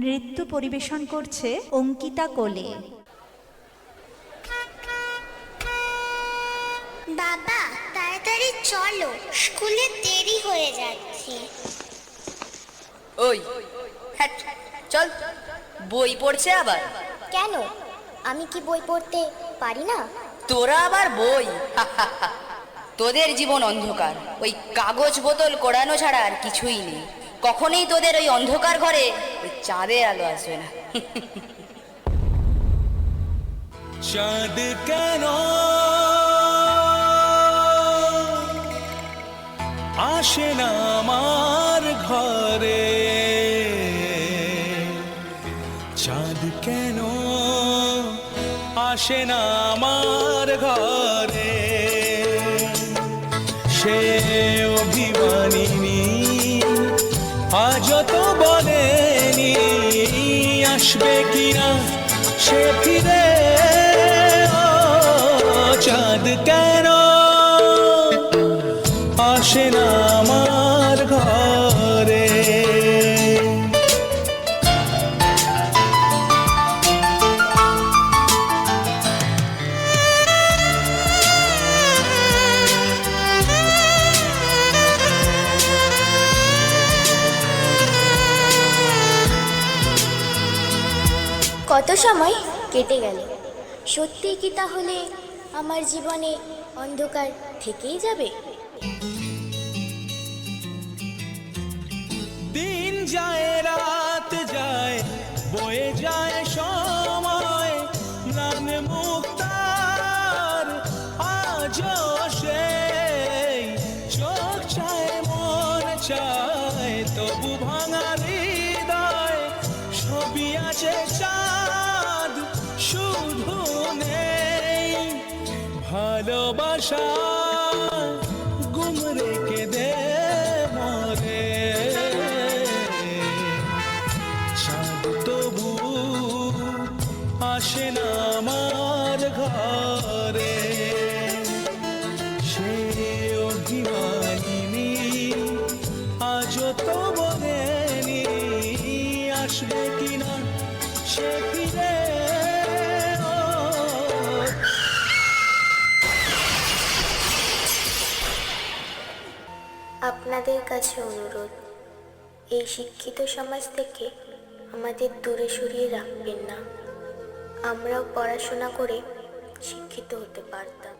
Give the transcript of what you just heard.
নৃত্য পরিবেশন করছে অঙ্কিতা কোলে। বাবা তাড়াতাড়ি চলো, স্কুলে দেরি হয়ে যাচ্ছে। ওই হ্যাট, চল, বই পড়ছে আবার। কেন, আমি কি বই পড়তে পারি না? তোরা আবার বই? তোদের জীবন অন্ধকার, ওই কাগজ বোতল কোড়ানো ছাড়া আর কিছুই নেই। কখনোই তোদের ওই অন্ধকার ঘরে ওই চাঁদের আলো আসবে না। চাঁদ কেন আসে না আমার ঘরে, চাঁদ কেন আসে না আমার ঘরে, সে অভিমানিনী আজও তো বলেনি আসবে কিনা সে ফিরে। চাঁদ কেন আসে না আমার ঘরে। কত সময় কেটে গেল, সত্যি কি তাহলে আমার জীবনে অন্ধকার থেকেই যাবে? দিন যায় রাত যায় বয়ে যায় সময়, ম্লান মুক্তার আজও সেই চোখ চায় মন চায়, তবু ভাঙা হৃদয় ছবি আছে চাঁদ শুধু নেই ভালোবাসা গুম রেখে দে মরে। চাঁদ তবু আসে না আমার ঘরে, সে অভিমানিনী আজও তো বলেনি আসবে কিনা সে ফিরে। আপনাদের কাছে অনুরোধ, এই শিক্ষিত সমাজ থেকে আমাদের দূরে সরিয়ে রাখবেন না। আমরাও পড়াশোনা করে শিক্ষিত হতে পারতাম।